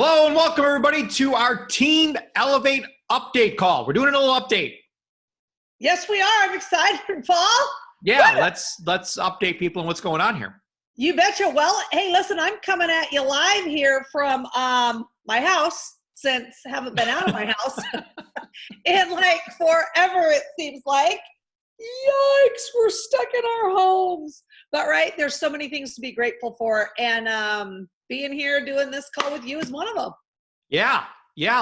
Hello and welcome everybody to our Team Elevate update call. We're doing a little update. Yes, we are. I'm excited, Paul. Yeah, let's update people on what's going on here. You betcha. Well, hey, listen, I'm coming at you live here from my house since I haven't been out of my house in like forever, it seems like. Yikes, we're stuck in our homes. But right, there's so many things to be grateful for. And being here doing this call with you is one of them. Yeah.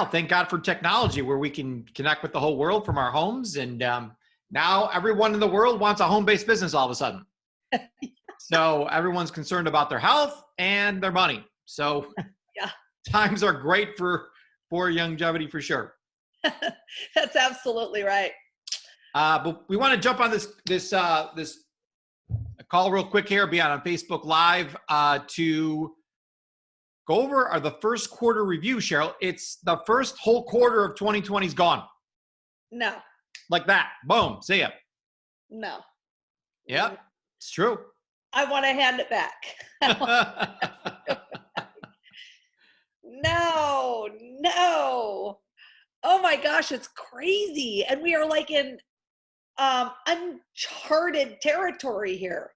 Thank God for technology where we can connect with the whole world from our homes. And now everyone in the world wants a home-based business all of a sudden. So everyone's concerned about their health and their money. So yeah, times are great for Youngevity for sure. That's absolutely right. But we want to jump on this call real quick here, be on Facebook Live to go over the first quarter review, Sheryl. It's the first whole quarter of 2020 is gone. No. Like that. Boom. See ya. No. Yep. It's true. I want to hand it back. No. Oh my gosh, it's crazy. And we are like in uncharted territory here.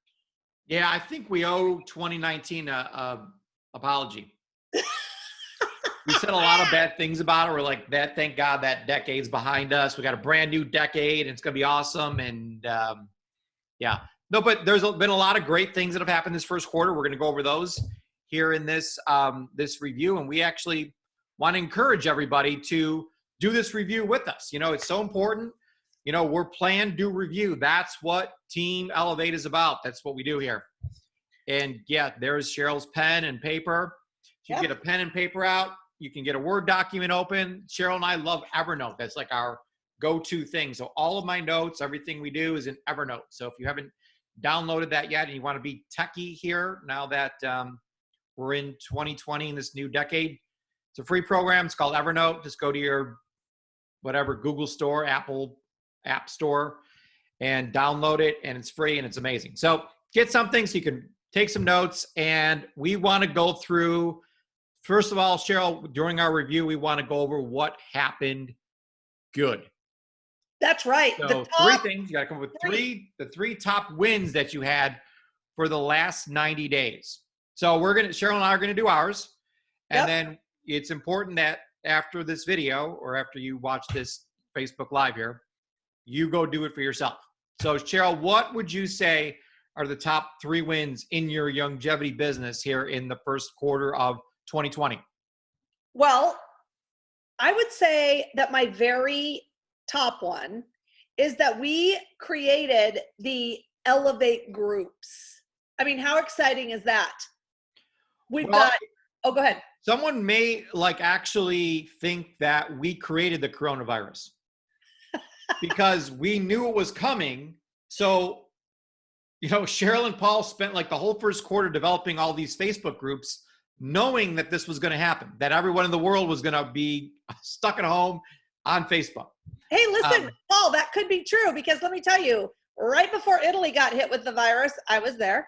Yeah, I think we owe 2019 a apology. We said a lot of bad things about it. We're like, thank God that decade's behind us. We got a brand new decade and it's going to be awesome. And yeah, no, but there's been a lot of great things that have happened this first quarter. We're going to go over those here in this review. And we actually want to encourage everybody to do this review with us. You know, it's so important. You know, we're plan, do, review. That's what Team Elevate is about. That's what we do here. And yeah, there's Sheryl's pen and paper. You can get a pen and paper out. You can get a Word document open. Sheryl and I love Evernote. That's like our go-to thing. So all of my notes, everything we do is in Evernote. So if you haven't downloaded that yet and you want to be techie here now that we're in 2020 in this new decade, it's a free program. It's called Evernote. Just go to your whatever Google Store, Apple App Store, and download it, and it's free and it's amazing. So get something so you can take some notes, and we want to go through, first of all, Sheryl, during our review, we want to go over what happened good. That's right. So three things. You got to come up with the three top wins that you had for the last 90 days. So Sheryl and I are going to do ours. And then it's important that after this video or after you watch this Facebook Live here, you go do it for yourself. So Sheryl, what would you say are the top 3 wins in your Youngevity business here in the first quarter of 2020? Well, I would say that my very top one is that we created the Elevate groups. I mean, how exciting is that? We've got, go ahead. Someone may actually think that we created the coronavirus because we knew it was coming. So, you know, Sheryl and Paul spent the whole first quarter developing all these Facebook groups, knowing that this was going to happen, that everyone in the world was going to be stuck at home on Facebook. Hey, listen, Paul, that could be true because let me tell you, right before Italy got hit with the virus, I was there.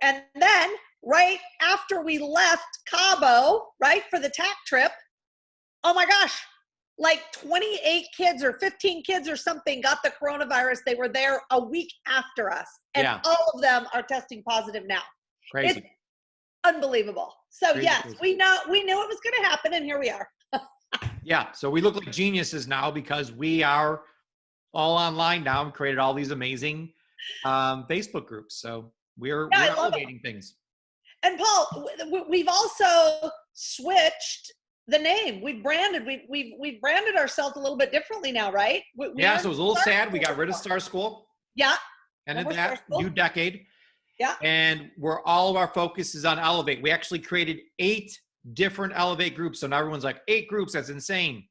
And then right after we left Cabo, right, for the TAC trip, oh my gosh, like 28 kids or 15 kids or something got the coronavirus. They were there a week after us. And all of them are testing positive now. Crazy. It's unbelievable. So crazy, yes, crazy. we knew it was going to happen, and here we are. Yeah, so we look like geniuses now because we are all online now and created all these amazing Facebook groups. So we're elevating things. And Paul, we've also switched the name. We've branded ourselves a little bit differently now, right? So it was a little sad. We got rid of Star School. Yeah. Ended that new decade. Yeah. And all of our focus is on Elevate. We actually created 8 different Elevate groups. So now everyone's like, 8 groups, that's insane.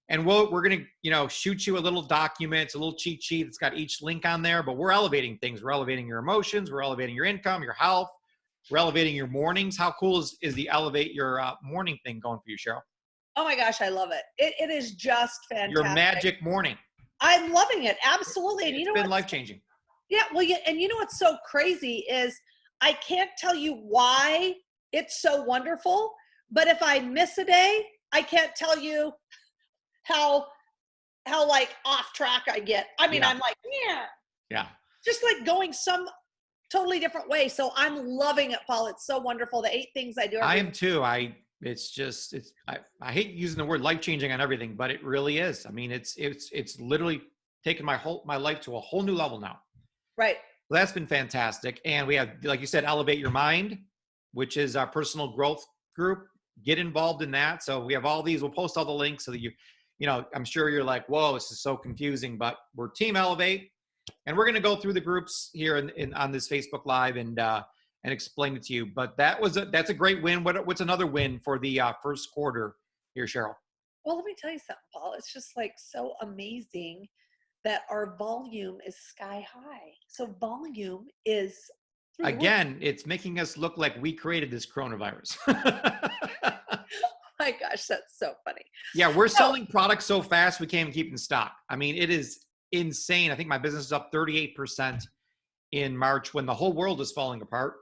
And we're going to, shoot you a little document. It's a little cheat sheet. It's got each link on there, but we're elevating things. We're elevating your emotions. We're elevating your income, your health. We're elevating your mornings. How cool is the Elevate Your Morning thing going for you, Sheryl? Oh my gosh, I love it. It is just fantastic. Your magic morning. I'm loving it. Absolutely. And it's been life-changing. Yeah. Well, and you know what's so crazy is I can't tell you why it's so wonderful, But if I miss a day, I can't tell you how like off track I get. I mean, I'm like, yeah, just like going some totally different way. So I'm loving it, Paul. It's so wonderful. The 8 things I do. I am too. I hate using the word life-changing on everything, but it really is. I mean, it's literally taken my life to a whole new level now. Right. Well, that's been fantastic. And we have, like you said, Elevate Your Mind, which is our personal growth group. Get involved in that. So we have all these, we'll post all the links so that you know, I'm sure you're like, whoa, this is so confusing, but we're Team Elevate. And we're going to go through the groups here on this Facebook Live and explain it to you. But that's a great win. What's another win for the first quarter here, Sheryl? Well, let me tell you something, Paul. It's just like so amazing that our volume is sky high. So volume is again, it's making us look like we created this coronavirus. My gosh, that's so funny. Yeah, we're selling products so fast we can't even keep in stock. I mean, it is insane. I think my business is up 38% in March when the whole world is falling apart.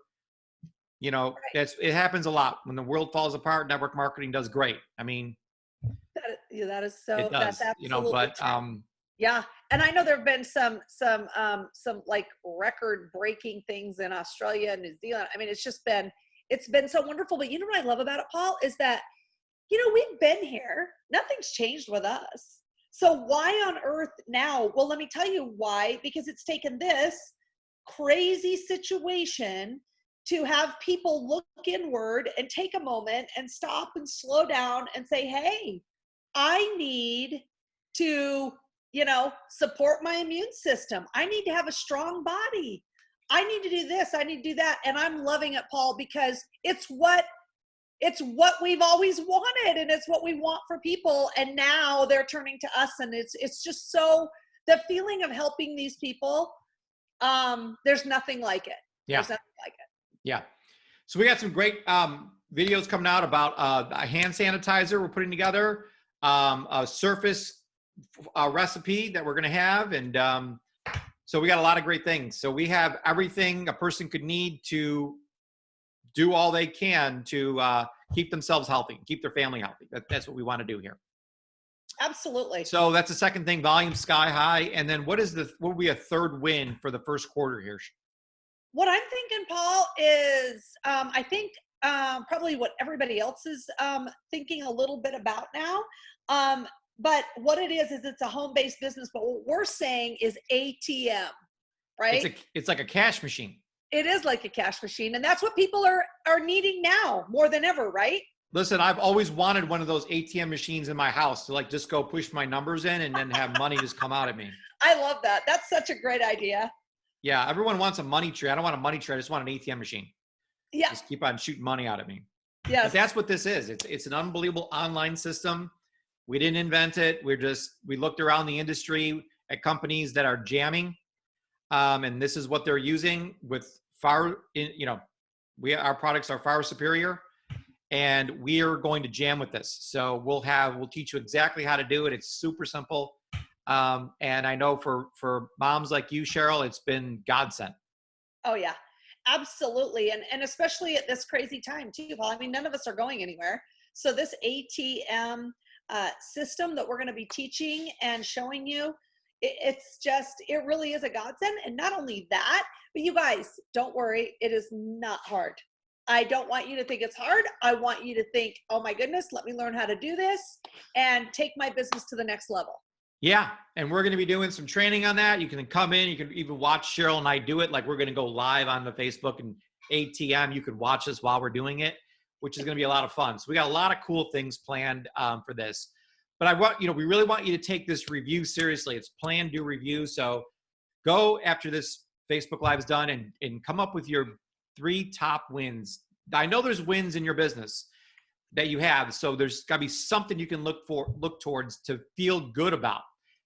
You know, it happens a lot. When the world falls apart, network marketing does great. I mean, that is so, it does, that's absolutely you know, but true. Yeah. And I know there've been some like record breaking things in Australia and New Zealand. I mean, it's been so wonderful. But you know what I love about it, Paul, is that, you know, we've been here. Nothing's changed with us. So why on earth now? Well, let me tell you why, because it's taken this crazy situation to have people look inward and take a moment and stop and slow down and say, hey, I need to, you know, support my immune system. I need to have a strong body. I need to do this. I need to do that. And I'm loving it, Paul, because it's what we've always wanted, and it's what we want for people. And now they're turning to us, and it's just so, the feeling of helping these people, there's nothing like it. Yeah. There's nothing like it. Yeah. So we got some great videos coming out about a hand sanitizer we're putting together, a surface recipe that we're going to have. And so we got a lot of great things. So we have everything a person could need to do all they can to keep themselves healthy, keep their family healthy. That's what we want to do here. Absolutely. So that's the second thing, volume sky high. And then what will be a third win for the first quarter here? What I'm thinking, Paul, is I think probably what everybody else is thinking a little bit about now. But what it is it's a home-based business. But what we're saying is ATM, right? It's like a cash machine. It is like a cash machine. And that's what people are needing now more than ever, right? Listen, I've always wanted one of those ATM machines in my house to like just go push my numbers in and then have money just come out at me. I love that. That's such a great idea. Yeah, everyone wants a money tree. I don't want a money tree. I just want an ATM machine. Yeah. Just keep on shooting money out at me. Yes. But that's what this is. It's an unbelievable online system. We didn't invent it. We looked around the industry at companies that are jamming. And this is what they're using with our products are far superior, and we are going to jam with this. So we'll teach you exactly how to do it. It's super simple. And I know for moms like you, Sheryl, it's been godsend. Oh yeah, absolutely. And especially at this crazy time too, Paul. I mean, none of us are going anywhere. So this ATM system that we're going to be teaching and showing you, it really is a godsend. And not only that, but you guys, don't worry, it is not hard. I don't want you to think it's hard. I want you to think, oh my goodness, let me learn how to do this and take my business to the next level. Yeah, and we're going to be doing some training on that. You can come in, you can even watch Sheryl and I do it. Like we're going to go live on the Facebook and ATM. You can watch us while we're doing it, which is going to be a lot of fun. So we got a lot of cool things planned for this. But we really want you to take this review seriously. It's plan, do, review. So go after this Facebook Live is done and come up with your 3 top wins. I know there's wins in your business that you have. So there's got to be something you can look towards to feel good about.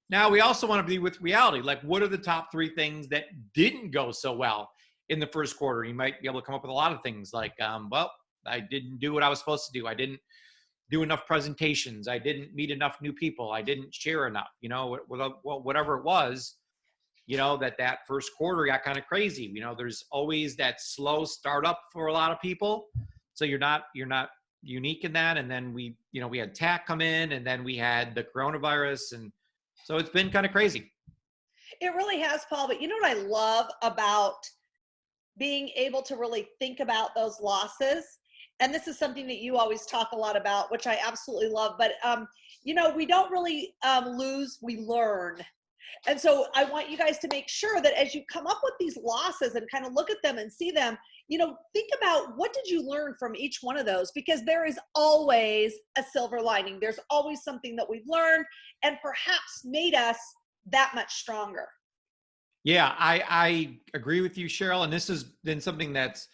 Now, we also want to be with reality. Like, what are the top 3 things that didn't go so well in the first quarter? You might be able to come up with a lot of things like, I didn't do what I was supposed to do. I didn't do enough presentations. I didn't meet enough new people. I didn't share enough, whatever it was, that first quarter got kind of crazy. There's always that slow startup for a lot of people. So you're not unique in that. And then we had TAC come in, and then we had the coronavirus. And so it's been kind of crazy. It really has, Paul. But you know what I love about being able to really think about those losses? And this is something that you always talk a lot about, which I absolutely love. But, we don't really lose, we learn. And so I want you guys to make sure that as you come up with these losses and kind of look at them and see them, think about, what did you learn from each one of those? Because there is always a silver lining. There's always something that we've learned and perhaps made us that much stronger. Yeah, I agree with you, Sheryl. And this has been something that's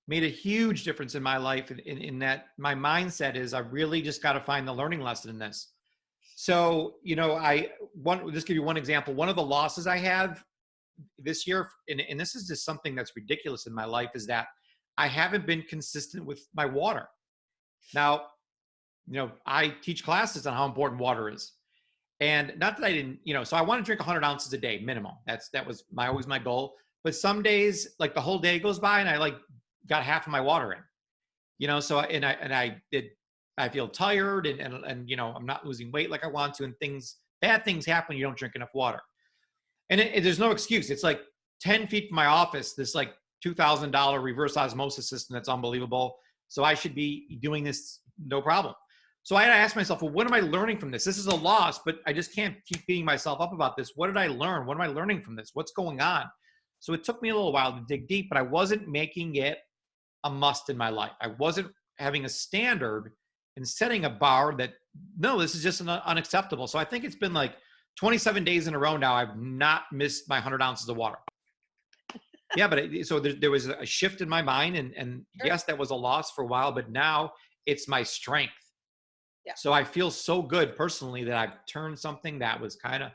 made a huge difference in my life, in that my mindset is, I really just got to find the learning lesson in this. So, just give you one example. One of the losses I have this year, and this is just something that's ridiculous in my life, is that I haven't been consistent with my water. Now, I teach classes on how important water is. And not that I didn't, so I want to drink 100 ounces a day minimum. That was always my goal. But some days, like the whole day goes by and I got half of my water in, so, I feel tired and I'm not losing weight like I want to, and bad things happen when you don't drink enough water. And there's no excuse. It's like 10 feet from my office, this like $2,000 reverse osmosis system that's unbelievable. So I should be doing this no problem. So I had to ask myself, well, what am I learning from this? This is a loss, but I just can't keep beating myself up about this. What did I learn? What am I learning from this? What's going on? So it took me a little while to dig deep, but I wasn't making it a must in my life. I wasn't having a standard and setting a bar that, no, this is just unacceptable. So I think it's been like 27 days in a row now, I've not missed my 100 ounces of water. Yeah, but so there was a shift in my mind, and Sure. Yes, that was a loss for a while, but now it's my strength. Yeah. So I feel so good personally that I've turned something that was kind of,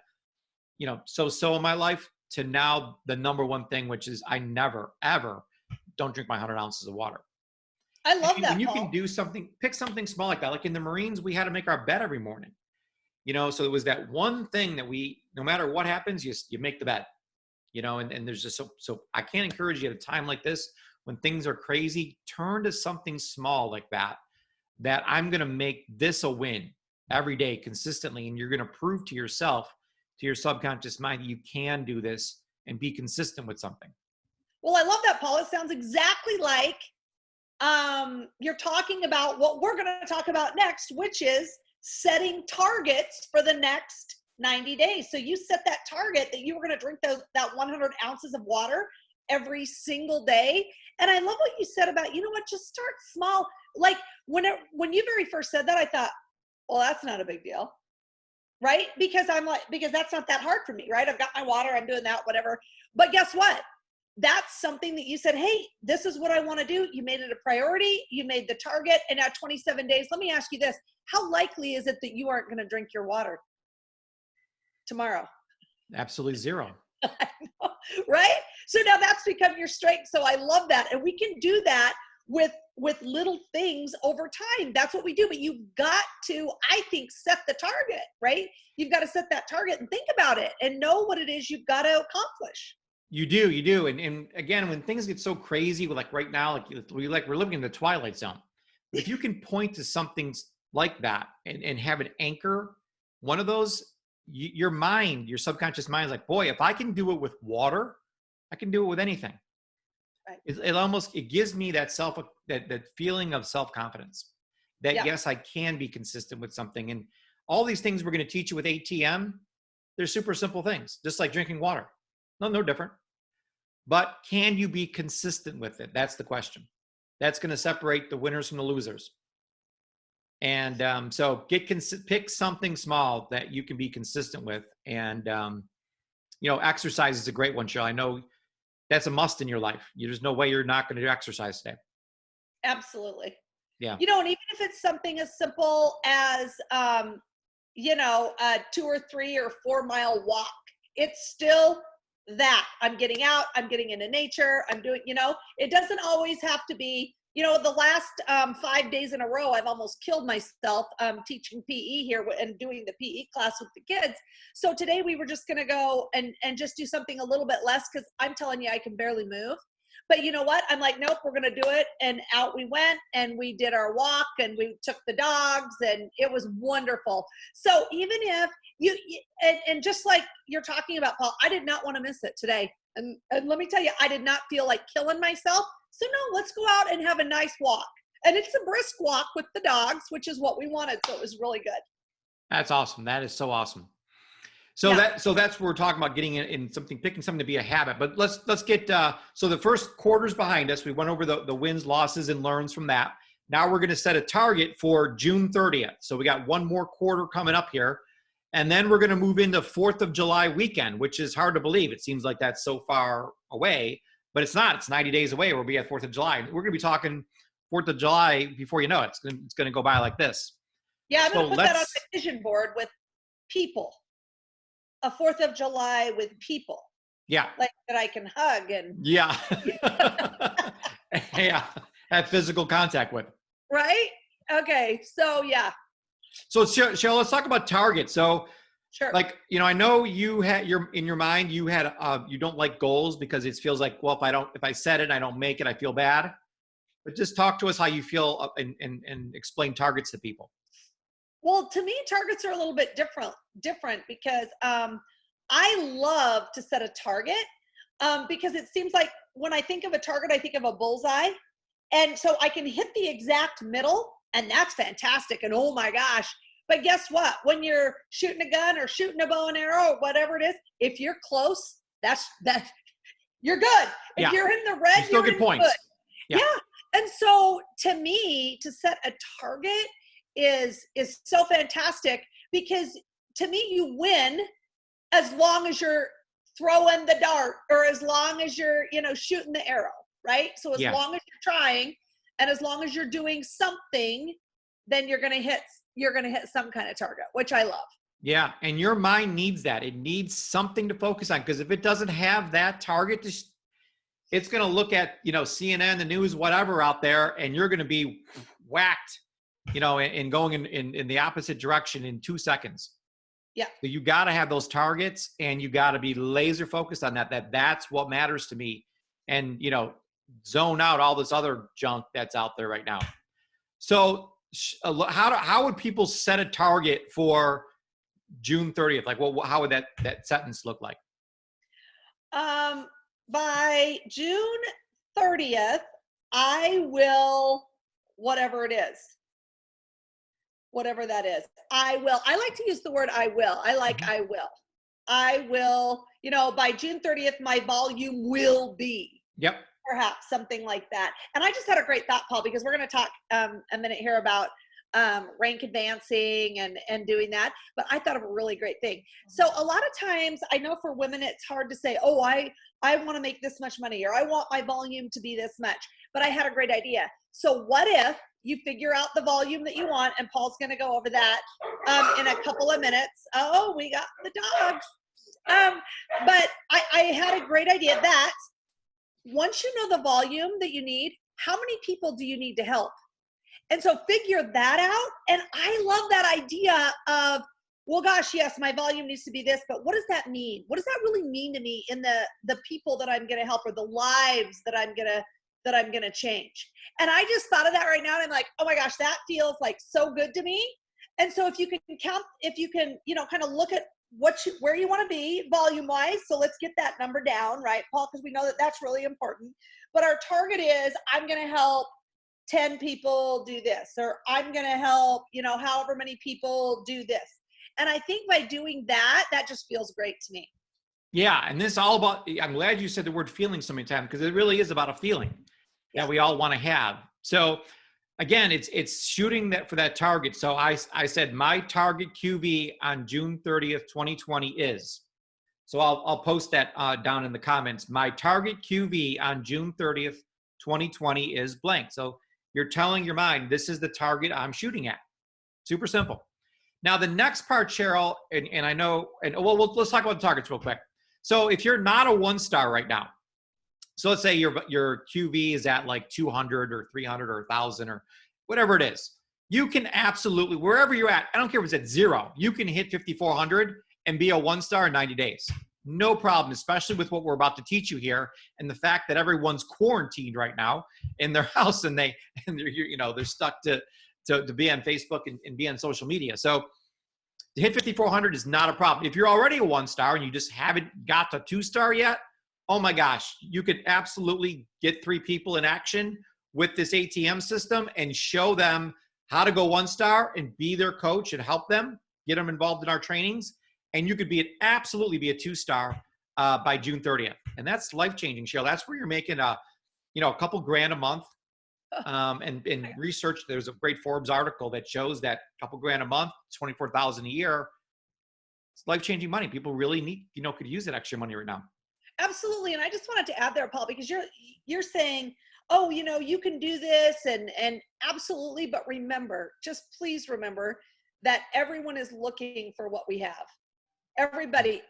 so in my life to now the number one thing, which is I never, ever don't drink my 100 ounces of water. I love And that, when you Paul. can do something, pick something small like that. Like in the Marines, we had to make our bed every morning. So it was that one thing that no matter what happens, you make the bed. And there's just so I can't encourage you at a time like this when things are crazy, turn to something small like that I'm going to make this a win every day consistently. And you're going to prove to yourself, to your subconscious mind, that you can do this and be consistent with something. Well, I love that, Paul. It sounds exactly like you're talking about what we're going to talk about next, which is setting targets for the next 90 days. So you set that target that you were going to drink that 100 ounces of water every single day. And I love what you said about, just start small. Like when you very first said that, I thought, well, that's not a big deal. Right? Because that's not that hard for me, right? I've got my water, I'm doing that, whatever. But guess what? That's something that you said, hey, this is what I want to do. You made it a priority. You made the target. And now 27 days, let me ask you this. How likely is it that you aren't going to drink your water tomorrow? Absolutely zero. Right? So now that's become your strength. So I love that. And we can do that with little things over time. That's what we do. But you've got to, I think, set the target, right? You've got to set that target and think about it and know what it is you've got to accomplish. You do. And again, when things get so crazy, like right now, we're living in the twilight zone. If you can point to something like that and have an anchor, one of those, your mind, your subconscious mind is like, boy, if I can do it with water, I can do it with anything. Right. It gives me that that feeling of self-confidence that Yeah. Yes, I can be consistent with something. And all these things we're going to teach you with ATM, they're super simple things, just like drinking water. No different. But can you be consistent with it? That's the question. That's going to separate the winners from the losers. And so pick something small that you can be consistent with. And, exercise is a great one, Sheryl. I know that's a must in your life. There's no way you're not going to do exercise today. Absolutely. Yeah. And even if it's something as simple as, a 2 or 3 or 4 mile walk, it's still that I'm getting out, I'm getting into nature, I'm doing, it doesn't always have to be, the last 5 days in a row, I've almost killed myself teaching PE here and doing the PE class with the kids. So today we were just going to go and just do something a little bit less because I'm telling you, I can barely move. But you know what? I'm like, nope, we're going to do it. And out we went and we did our walk and we took the dogs and it was wonderful. So even if and just like you're talking about, Paul, I did not want to miss it today. And let me tell you, I did not feel like killing myself. So no, let's go out and have a nice walk. And it's a brisk walk with the dogs, which is what we wanted. So it was really good. That's awesome. That is so awesome. So that's what we're talking about, getting in something, picking something to be a habit. But let's get, so the first quarter's behind us. We went over the wins, losses, and learns from that. Now we're going to set a target for June 30th. So we got one more quarter coming up here. And then we're going to move into 4th of July weekend, which is hard to believe. It seems like that's so far away, but it's not. It's 90 days away. We'll be at 4th of July. We're going to be talking 4th of July before you know it. It's going to go by like this. Yeah, I'm going to put that on my vision board with people. A 4th of July with people. Yeah. Like that I can hug and. Yeah. Yeah. Have physical contact with. Right? Okay. So, yeah. So, Sheryl, let's talk about targets. So, sure. Like, I know you had in your mind, you don't like goals because it feels like, well, if I set it and I don't make it, I feel bad. But just talk to us how you feel and explain targets to people. Well, to me, targets are a little bit different because I love to set a target because it seems like when I think of a target, I think of a bullseye. And so I can hit the exact middle, and that's fantastic. And oh my gosh. But guess what? When you're shooting a gun or shooting a bow and arrow or whatever it is, if you're close, that's you're good. If you're in the red, you still get points. Good. Yeah. And so to me, to set a target is so fantastic because to me, you win as long as you're throwing the dart or as long as you're, shooting the arrow, right? So as long as you're trying and as long as you're doing something, then you're going to hit some kind of target, which I love. Yeah. And your mind needs that. It needs something to focus on because if it doesn't have that target, it's going to look at, CNN, the news, whatever out there, and you're going to be whacked, and going in the opposite direction in 2 seconds. Yeah. So you got to have those targets and you got to be laser focused on that's what matters to me. And, zone out all this other junk that's out there right now. So how would people set a target for June 30th? Like, how would that sentence look like? By June 30th, I will, whatever it is, whatever that is, I will. I like to use the word I will. I like I will. I will, by June 30th, my volume will be. Yep. Perhaps something like that. And I just had a great thought, Paul, because we're going to talk a minute here about rank advancing and doing that. But I thought of a really great thing. So a lot of times I know for women, it's hard to say, oh, I want to make this much money or I want my volume to be this much. But I had a great idea. So what if you figure out the volume that you want, and Paul's going to go over that in a couple of minutes. Oh, we got the dogs. But I had a great idea that once you know the volume that you need, how many people do you need to help? And so figure that out. And I love that idea of, well, gosh, yes, my volume needs to be this, but what does that mean? What does that really mean to me in the people that I'm going to help or the lives that I'm going to change? And I just thought of that right now. And I'm like, oh my gosh, that feels like so good to me. And so if you can kind of look at where you want to be volume wise. So let's get that number down, right, Paul? Because we know that that's really important. But our target is, I'm going to help 10 people do this, or I'm going to help, however many people do this. And I think by doing that just feels great to me. Yeah. And this is all about, I'm glad you said the word feeling so many times because it really is about a feeling that we all want to have. So again, it's shooting that for that target. So I said my target QV on June 30th, 2020 is, so I'll post that down in the comments. My target QV on June 30th, 2020 is blank. So you're telling your mind, this is the target I'm shooting at. Super simple. Now the next part, Sheryl, and I know, let's talk about the targets real quick. So if you're not a 1-star right now, so let's say your QV is at like 200 or 300 or 1,000 or whatever it is. You can absolutely, wherever you're at, I don't care if it's at 0, you can hit 5,400 and be a 1-star in 90 days. no problem, especially with what we're about to teach you here and the fact that everyone's quarantined right now in their house and they're stuck to be on Facebook and be on social media. So to hit 5,400 is not a problem. If you're already a 1-star and you just haven't got to 2-star yet, oh my gosh, you could absolutely get 3 people in action with this ATM system and show them how to go 1-star and be their coach and help them, get them involved in our trainings. And you could absolutely be a 2-star by June 30th. And that's life-changing, Sheryl. That's where you're making a couple grand a month. And research, there's a great Forbes article that shows that a couple grand a month, 24,000 a year, it's life-changing money. People really need, could use that extra money right now. Absolutely. And I just wanted to add there, Paul, because you're saying, oh, you can do this and absolutely. But remember, just please remember that everyone is looking for what we have. Everybody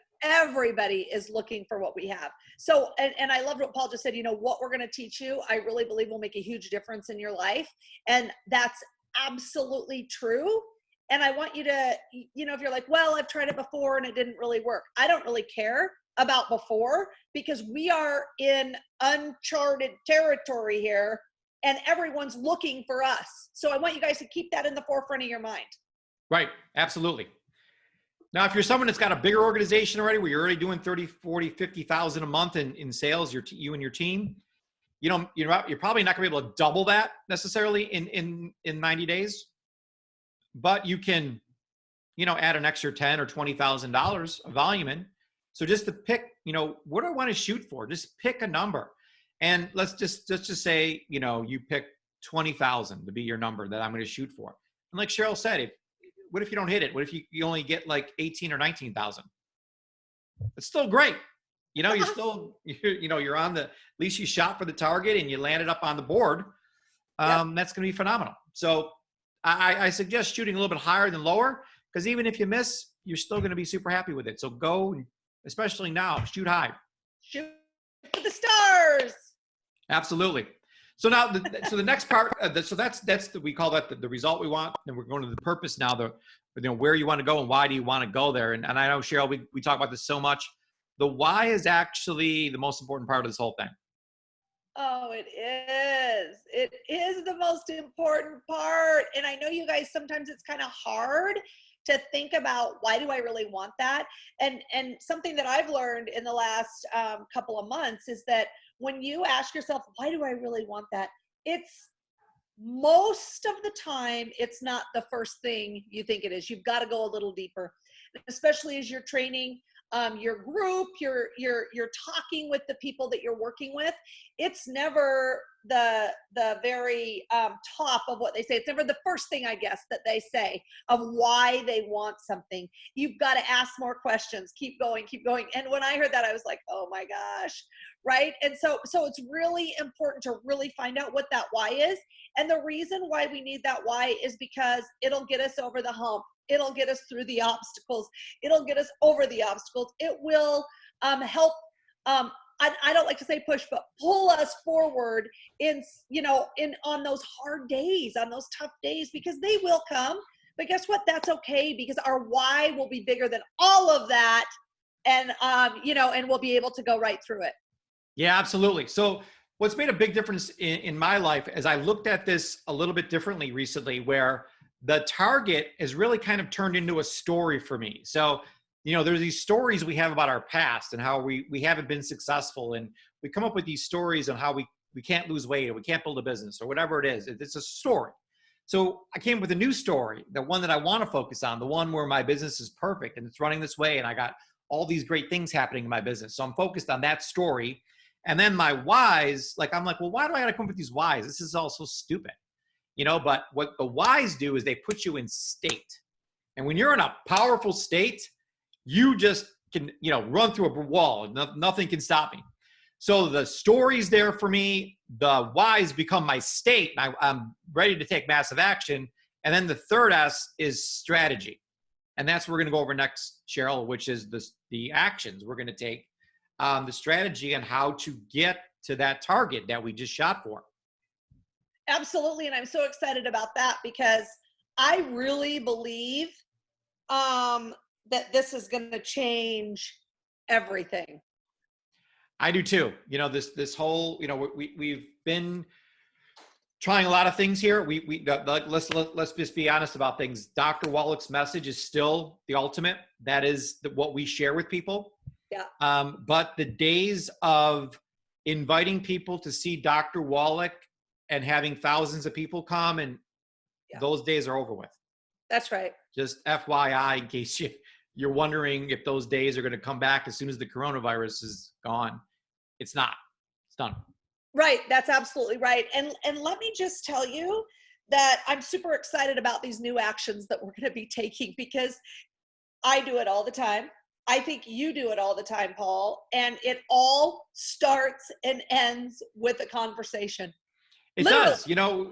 is looking for what we have. So, and I loved what Paul just said, what we're going to teach you, I really believe will make a huge difference in your life. And that's absolutely true. And I want you to, if you're like, well, I've tried it before and it didn't really work. I don't really care about before, because we are in uncharted territory here and everyone's looking for us. So I want you guys to keep that in the forefront of your mind. Right. Absolutely. Now, if you're someone that's got a bigger organization already, where you're already doing 30, 40, 50,000 a month in sales, you and your team, you're probably not gonna be able to double that necessarily in 90 days, but you can, add an extra $10,000 or $20,000 of volume in. So just to pick, what do I want to shoot for? Just pick a number. And let's just say, you pick 20,000 to be your number that I'm going to shoot for. And like Sheryl said, what if you don't hit it? What if you only get like 18 or 19,000? It's still great. You're still, you're on at least you shot for the target and you landed up on the board. Yep. That's going to be phenomenal. So I suggest shooting a little bit higher than lower, because even if you miss, you're still going to be super happy with it. So go, especially now, shoot high. Shoot for the stars. Absolutely. So now, the next part, we call that the result we want, and we're going to the purpose now. Where you want to go and why do you want to go there? And I know, Sheryl, we talk about this so much. The why is actually the most important part of this whole thing. Oh, it is. It is the most important part. And I know you guys, sometimes it's kind of hard to think about, why do I really want that? And something that I've learned in the last couple of months is that when you ask yourself, why do I really want that? It's most of the time, it's not the first thing you think it is. You've got to go a little deeper, especially as you're training your group, you're talking with the people that you're working with. It's never the very top of what they say. It's never the first thing, I guess, that they say of why they want something. You've got to ask more questions. Keep going. And when I heard that, I was like, oh my gosh, right? And so it's really important to really find out what that why is. And the reason why we need that why is because it'll get us over the hump. It'll get us through the obstacles. It'll get us over the obstacles. It will help. I don't like to say push, but pull us forward on those hard days, on those tough days, because they will come. But guess what? That's okay, because our why will be bigger than all of that, and and we'll be able to go right through it. Yeah, absolutely. So what's made a big difference in my life is I looked at this a little bit differently recently, where the target is really kind of turned into a story for me. So, there's these stories we have about our past and how we haven't been successful. And we come up with these stories on how we can't lose weight or we can't build a business or whatever it is. It's a story. So I came up with a new story, the one that I want to focus on, the one where my business is perfect and it's running this way. And I got all these great things happening in my business. So I'm focused on that story. And then my whys, I'm like, well, why do I got to come up with these whys? This is all so stupid. But what the whys do is they put you in state. And when you're in a powerful state, you just can, run through a wall. Nothing can stop me. So the story's there for me. The whys become my state. And I'm ready to take massive action. And then the third S is strategy. And that's what we're going to go over next, Sheryl, which is the actions we're going to take, the strategy and how to get to that target that we just shot for. Absolutely. And I'm so excited about that, because I really believe that this is going to change everything. I do too. You know, this whole, you know, we've been trying a lot of things here. Let's just be honest about things. Dr. Wallach's message is still the ultimate. That is what we share with people. Yeah. But the days of inviting people to see Dr. Wallach and having thousands of people come, and those days are over with. That's right. Just FYI, in case you're wondering if those days are going to come back as soon as the coronavirus is gone. It's not. It's done. Right. That's absolutely right. And let me just tell you that I'm super excited about these new actions that we're going to be taking, because I do it all the time. I think you do it all the time, Paul. And it all starts and ends with a conversation. It does. You know,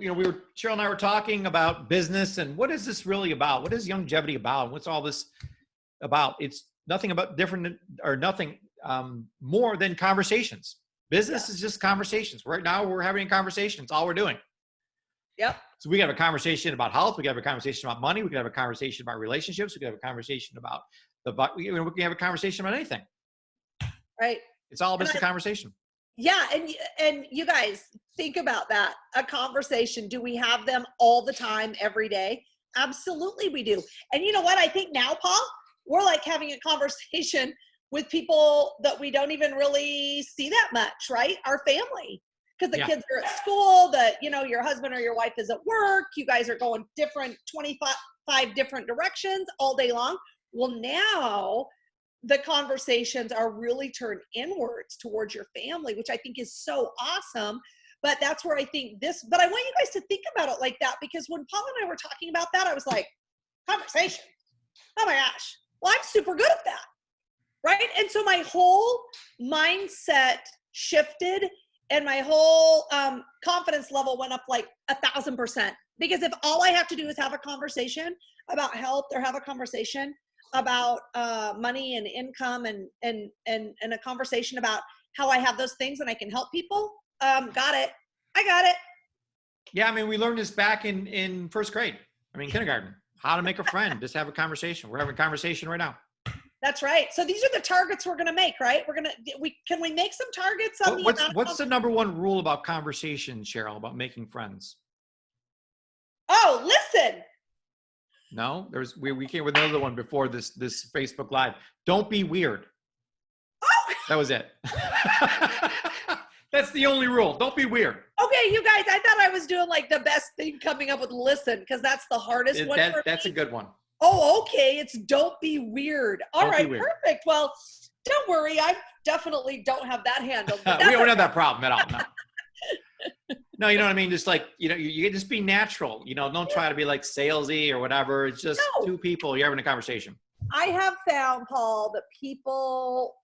Sheryl and I were talking about business and what is this really about? What is Youngevity about? What's all this about? It's nothing about different or nothing more than conversations. Business is just conversations. Right now we're having a conversation. It's all we're doing. Yep. So we can have a conversation about health. We can have a conversation about money. We can have a conversation about relationships. We can have a conversation about we can have a conversation about anything. Right. It's all just a conversation. Yeah. And you guys think about that. A conversation. Do we have them all the time, every day? Absolutely we do. And you know what? I think now, Paul, we're like having a conversation with people that we don't even really see that much, right? Our family. Because the kids are at school, your husband or your wife is at work, you guys are going 25 different directions all day long. Well, now the conversations are really turned inwards towards your family, which I think is so awesome. But that's where I think but I want you guys to think about it like that, because when Paul and I were talking about that, I was like, conversation. Oh my gosh. Well, I'm super good at that. Right. And so my whole mindset shifted, and my whole confidence level went up like 1,000%. Because if all I have to do is have a conversation about health, or have a conversation about money and income, and a conversation about how I have those things and I can help people, got it. I got it. Yeah. I mean, we learned this back in first grade. Kindergarten, how to make a friend, just have a conversation. We're having a conversation right now. That's right. So these are the targets we're going to make, right? Can we make some targets on what's the number one rule about conversation, Sheryl, about making friends? Oh, listen. No, we came with another one before this Facebook Live. Don't be weird. Oh. That was it. That's the only rule. Don't be weird. Okay, you guys, I thought I was doing like the best thing coming up with listen, because that's the hardest one for me. That's a good one. Oh, okay. It's don't be weird. All right, perfect. Well, don't worry. I definitely don't have that handled. We don't have that problem at all. No. No, you know what I mean? Just like, you just be natural. Don't try to be like salesy or whatever. It's just two people. You're having a conversation. I have found, Paul, that people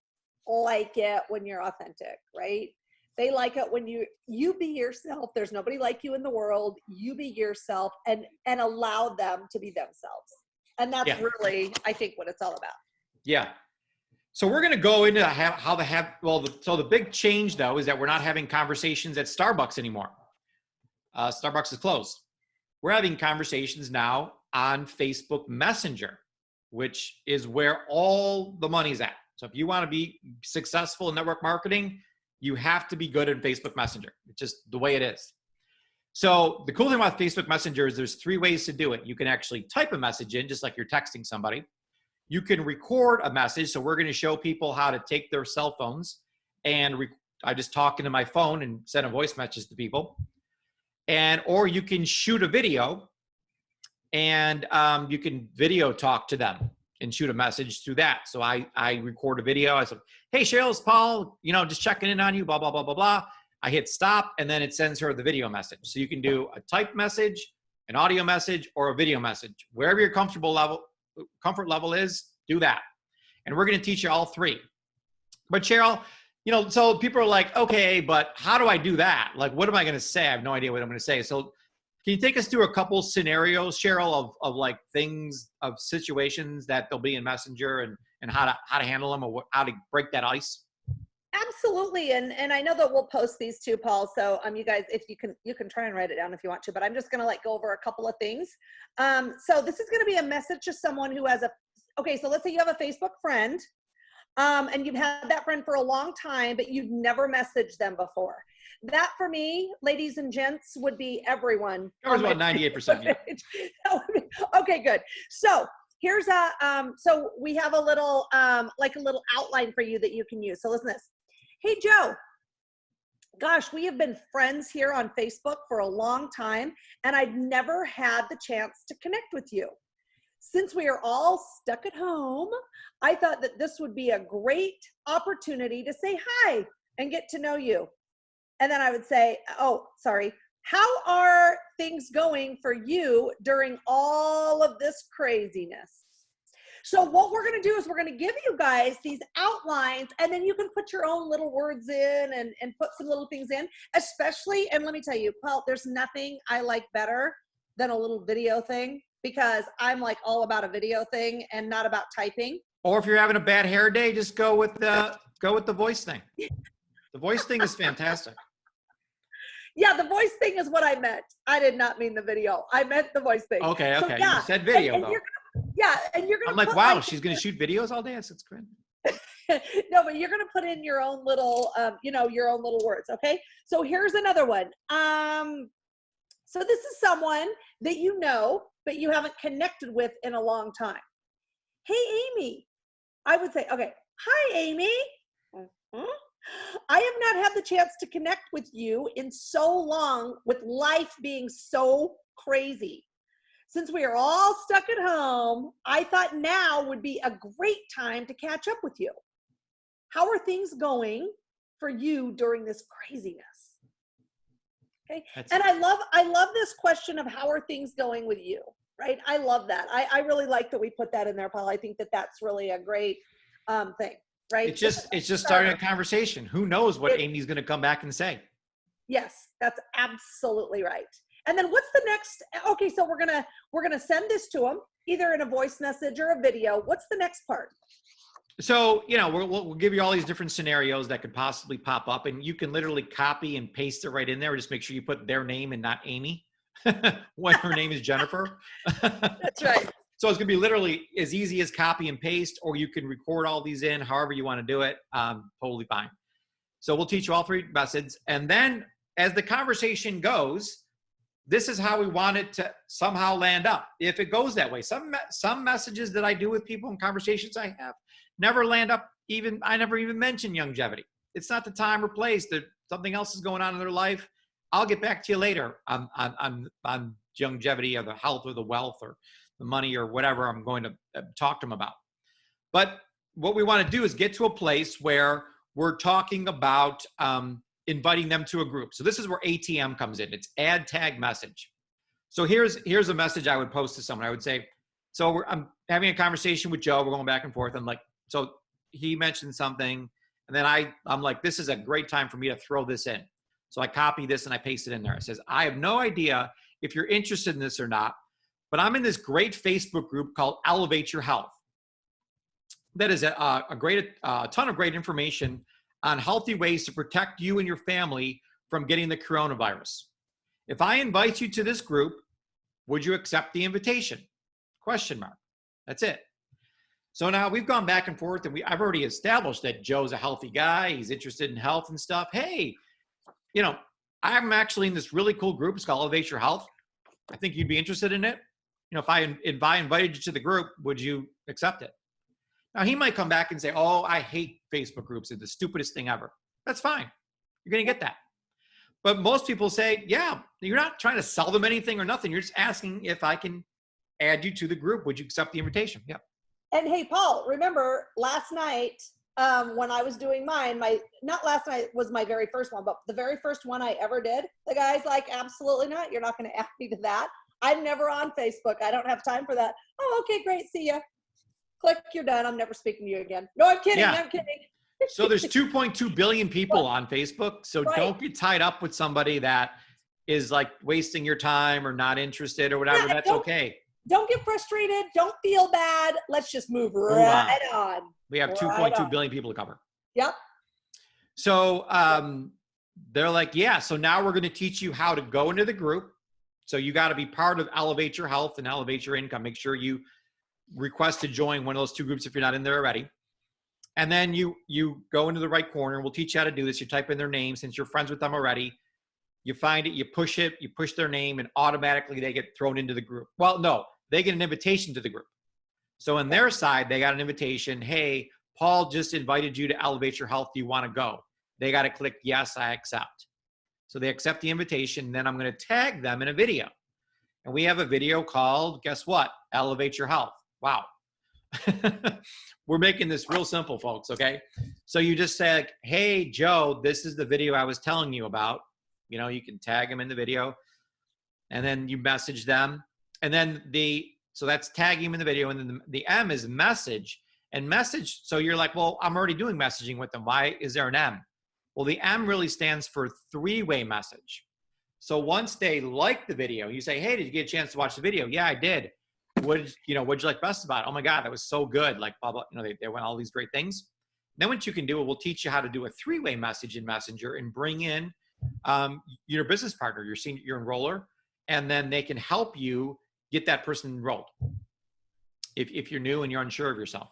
like it when you're authentic, right? They like it when you be yourself. There's nobody like you in the world. You be yourself and allow them to be themselves. And that's really, I think, what it's all about. Yeah. So we're going to go into so the big change, though, is that we're not having conversations at Starbucks anymore. Starbucks is closed. We're having conversations now on Facebook Messenger, which is where all the money's at. So if you want to be successful in network marketing, you have to be good in Facebook Messenger. It's just the way it is. So the cool thing about Facebook Messenger is there's 3 ways to do it. You can actually type a message in, just like you're texting somebody. You can record a message. So we're going to show people how to take their cell phones and I just talk into my phone and send a voice message to people. Or you can shoot a video and you can video talk to them and shoot a message through that. So I record a video. I said, hey, Sheryl, it's Paul, just checking in on you, blah, blah, blah, blah, blah. I hit stop, and then it sends her the video message. So you can do a typed message, an audio message, or a video message. Wherever your comfort level is, do that. And we're going to teach you all 3. But Sheryl, so people are like, okay, but how do I do that? Like, what am I going to say? I have no idea what I'm going to say. So can you take us through a couple scenarios, Sheryl, of like things, of situations that they'll be in Messenger and how to handle them, or how to break that ice? Absolutely. And I know that we'll post these too, Paul. So you guys, if you can try and write it down if you want to, but I'm just going to go over a couple of things. So this is going to be a message to someone who has so let's say you have a Facebook friend and you've had that friend for a long time, but you've never messaged them before. That for me, ladies and gents, would be everyone. Covers about 98%. Yeah. Okay, good. So here's so we have a little, like a little outline for you that you can use. So listen to this. Hey, Joe. Gosh, we have been friends here on Facebook for a long time, and I've never had the chance to connect with you. Since we are all stuck at home, I thought that this would be a great opportunity to say hi and get to know you. And then I would say, oh, sorry, how are things going for you during all of this craziness? So what we're going to do is we're going to give you guys these outlines, and then you can put your own little words in and put some little things in, especially, and let me tell you, Paul, there's nothing I like better than a little video thing, because I'm like all about a video thing and not about typing. Or if you're having a bad hair day, just go with the voice thing. The voice thing is fantastic. Yeah, the voice thing is what I meant. I did not mean the video. I meant the voice thing. Okay, So, okay. yeah. You said video, and though. And you're gonna. I'm like, wow, she's gonna shoot videos all day. That's great. No, but you're gonna put in your own little, your own little words. Okay. So here's another one. So this is someone that you know, but you haven't connected with in a long time. Hey, Amy. I would say, okay. Hi, Amy. I have not had the chance to connect with you in so long, with life being so crazy. Since we are all stuck at home, I thought now would be a great time to catch up with you. How are things going for you during this craziness? Okay. And I love this question of how are things going with you, right? I love that. I really like that we put that in there, Paul. I think that that's really a great thing. Right? It's just starting a conversation. Who knows what Amy's going to come back and say? Yes, that's absolutely right. And then what's the next? Okay, so we're gonna send this to them either in a voice message or a video. What's the next part? So we'll give you all these different scenarios that could possibly pop up, and you can literally copy and paste it right in there. Just make sure you put their name and not Amy when her name is Jennifer. That's right. So it's going to be literally as easy as copy and paste, or you can record all these in however you want to do it. Totally fine. So we'll teach you all three methods. And then as the conversation goes, this is how we want it to somehow land up. If it goes that way, some messages that I do with people in conversations I have never land up. I never even mention Youngevity. It's not the time or place. That something else is going on in their life. I'll get back to you later on Youngevity or the health or the wealth or the money or whatever I'm going to talk to them about. But what we want to do is get to a place where we're talking about inviting them to a group. So this is where ATM comes in. It's add tag message. So here's a message I would post to someone. I would say, so I'm having a conversation with Joe. We're going back and forth. I'm like, so he mentioned something. And then I'm like, this is a great time for me to throw this in. So I copy this and I paste it in there. It says, I have no idea if you're interested in this or not, but I'm in this great Facebook group called Elevate Your Health. That is a ton of great information on healthy ways to protect you and your family from getting the coronavirus. If I invite you to this group, would you accept the invitation? Question mark. That's it. So now we've gone back and forth, and I've already established that Joe's a healthy guy. He's interested in health and stuff. Hey, I'm actually in this really cool group. It's called Elevate Your Health. I think you'd be interested in it. If I invited you to the group, would you accept it? Now, he might come back and say, oh, I hate Facebook groups. It's the stupidest thing ever. That's fine. You're going to get that. But most people say, yeah, you're not trying to sell them anything or nothing. You're just asking if I can add you to the group. Would you accept the invitation? Yeah. And hey, Paul, remember last night when I was doing mine, not last night was my very first one, but the very first one I ever did, the guy's like, absolutely not. You're not going to add me to that. I'm never on Facebook. I don't have time for that. Oh, okay, great. See ya. Click, you're done. I'm never speaking to you again. No, I'm kidding. Yeah. I'm kidding. So there's 2.2 billion people on Facebook. So don't get tied up with somebody that is like wasting your time or not interested or whatever. That's okay. Don't get frustrated. Don't feel bad. Let's just move right on. We have 2.2 billion people to cover. Yep. So they're like, yeah, so now we're going to teach you how to go into the group. So you got to be part of Elevate Your Health and Elevate Your Income. Make sure you request to join one of those two groups if you're not in there already. And then you go into the right corner. We'll teach you how to do this. You type in their name since you're friends with them already. You find it, you push their name, and automatically they get thrown into the group. Well, no, they get an invitation to the group. So on their side, they got an invitation. Hey, Paul just invited you to Elevate Your Health. Do you want to go? They got to click, yes, I accept. So they accept the invitation. Then I'm going to tag them in a video. And we have a video called, guess what? Elevate Your Health. Wow. We're making this real simple, folks, okay? So you just say, like, hey, Joe, this is the video I was telling you about. You know, you can tag them in the video. And then you message them. And then so that's tagging them in the video. And then the M is message. And message, so you're like, well, I'm already doing messaging with them. Why is there an M? Well, the M really stands for three-way message. So once they like the video, you say, hey, did you get a chance to watch the video? Yeah, I did. What'd you like best about it? Oh my God, that was so good. Like, blah, blah, they went all these great things. Then what you can do, we'll teach you how to do a three-way message in Messenger and bring in your business partner, your enroller, and then they can help you get that person enrolled if you're new and you're unsure of yourself.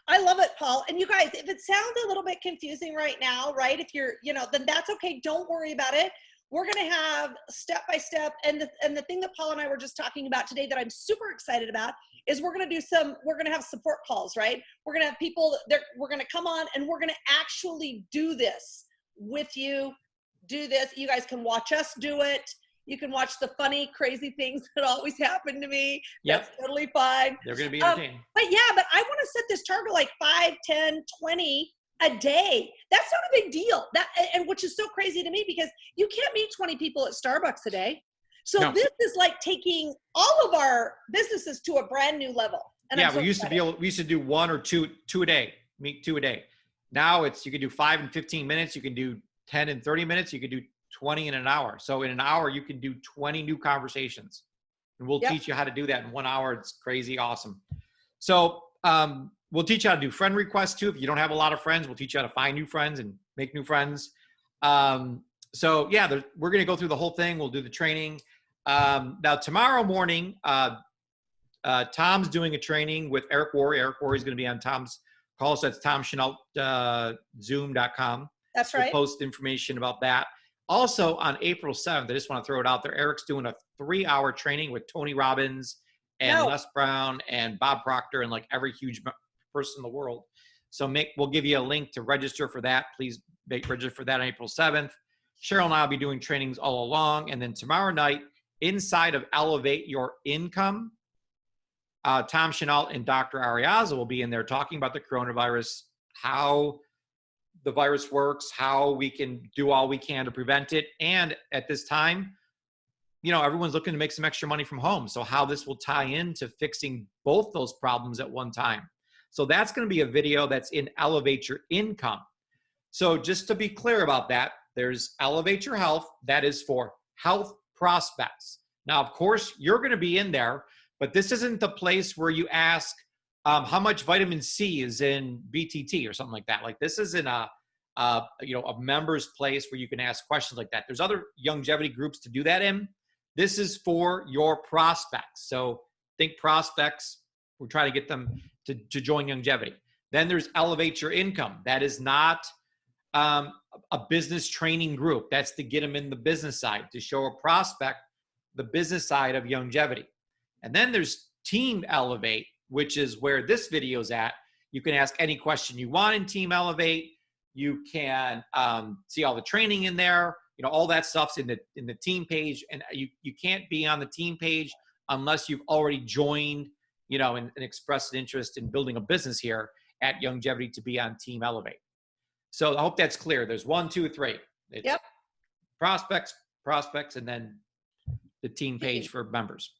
I love it, Paul. And you guys, if it sounds a little bit confusing right now, right? If you're, then that's okay. Don't worry about it. We're going to have step-by-step. And the thing that Paul and I were just talking about today that I'm super excited about is we're going to have support calls, right? We're going to have people that we're going to come on and we're going to actually do this with you. Do this. You guys can watch us do it. You can watch the funny, crazy things that always happen to me. Yep. That's totally fine. They're going to be entertaining. But I want to set this target like 5, 10, 20 a day. That's not a big deal. And which is so crazy to me because you can't meet 20 people at Starbucks a day. So no. This is like taking all of our businesses to a brand new level. And yeah, we used to do 1 or 2 a day, meet 2 a day. Now you can do 5 and 15 minutes. You can do 10 and 30 minutes. You can do 20 in an hour. So in an hour, you can do 20 new conversations. And we'll teach you how to do that in 1 hour. It's crazy awesome. So we'll teach you how to do friend requests too. If you don't have a lot of friends, we'll teach you how to find new friends and make new friends. So yeah, we're going to go through the whole thing. We'll do the training. Now tomorrow morning, Tom's doing a training with Eric Worre. Eric Worre is going to be on Tom's call. So that's tomchenault.zoom.com. That's right. We'll post information about that. Also on April 7th, I just want to throw it out there. Eric's doing a 3-hour training with Tony Robbins and Les Brown and Bob Proctor and like every huge person in the world. So we'll give you a link to register for that. Please register for that on April 7th. Sheryl and I will be doing trainings all along. And then tomorrow night, inside of Elevate Your Income, Tom Chenault and Dr. Ariaza will be in there talking about the coronavirus, how the virus works, how we can do all we can to prevent it. And at this time, everyone's looking to make some extra money from home. So how this will tie into fixing both those problems at one time. So that's going to be a video that's in Elevate Your Income. So just to be clear about that, there's Elevate Your Health. That is for health prospects. Now, of course, you're going to be in there, but this isn't the place where you ask how much vitamin C is in BTT or something like that. Like this isn't a member's place where you can ask questions like that. There's other Youngevity groups to do that in. This is for your prospects. So think prospects. We're trying to get them to join Youngevity. Then there's Elevate Your Income. That is not a business training group. That's to get them in the business side, to show a prospect the business side of Youngevity. And then there's Team Elevate, which is where this video is at. You can ask any question you want in Team Elevate. You can see all the training in there. All that stuff's in the team page. And you can't be on the team page unless you've already joined, and expressed an interest in building a business here at Youngevity to be on Team Elevate. So I hope that's clear. There's 1, 2, 3. It's prospects, and then the team page for members.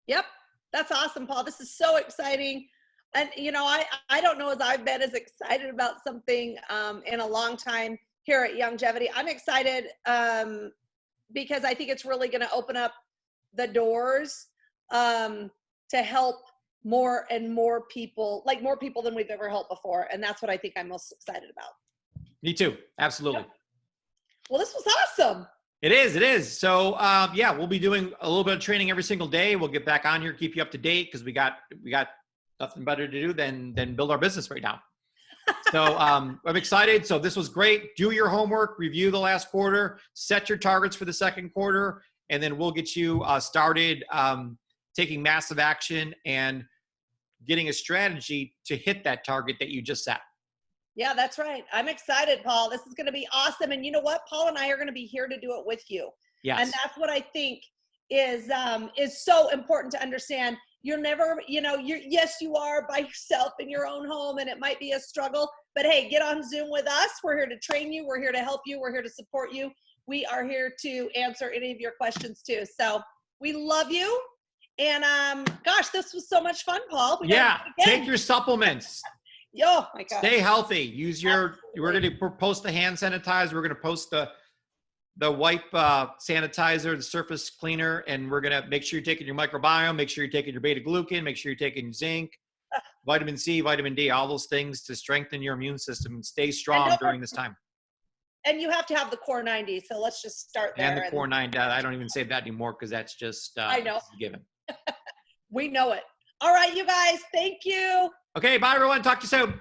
Yep. That's awesome, Paul. This is so exciting. And, I don't know as I've been as excited about something in a long time here at Youngevity. I'm excited because I think it's really going to open up the doors to help more and more people, like more people than we've ever helped before. And that's what I think I'm most excited about. Me too. Absolutely. Yep. Well, this was awesome. It is. So, we'll be doing a little bit of training every single day. We'll get back on here, keep you up to date because we got nothing better to do than build our business right now. So I'm excited. So this was great. Do your homework, review the last quarter, set your targets for the second quarter, and then we'll get you started taking massive action and getting a strategy to hit that target that you just set. Yeah, that's right. I'm excited, Paul. This is going to be awesome. And you know what? Paul and I are going to be here to do it with you. Yes. And that's what I think is so important to understand. You're never, yes, you are by yourself in your own home, and it might be a struggle, but hey, get on Zoom with us. We're here to train you. We're here to help you. We're here to support you. We are here to answer any of your questions too. So we love you. And gosh, this was so much fun, Paul. Take your supplements. Oh my gosh. Stay healthy. Use your, we're going to post the hand sanitizer. We're going to post the wipe sanitizer, the surface cleaner, and we're going to make sure you're taking your microbiome, make sure you're taking your beta glucan, make sure you're taking zinc, vitamin C, vitamin D, all those things to strengthen your immune system and stay strong during this time. And you have to have the core 90. So let's just start there. And the core 90. I don't even say that anymore because that's just I know. given. We know it. All right, you guys. Thank you. Okay. Bye, everyone. Talk to you soon.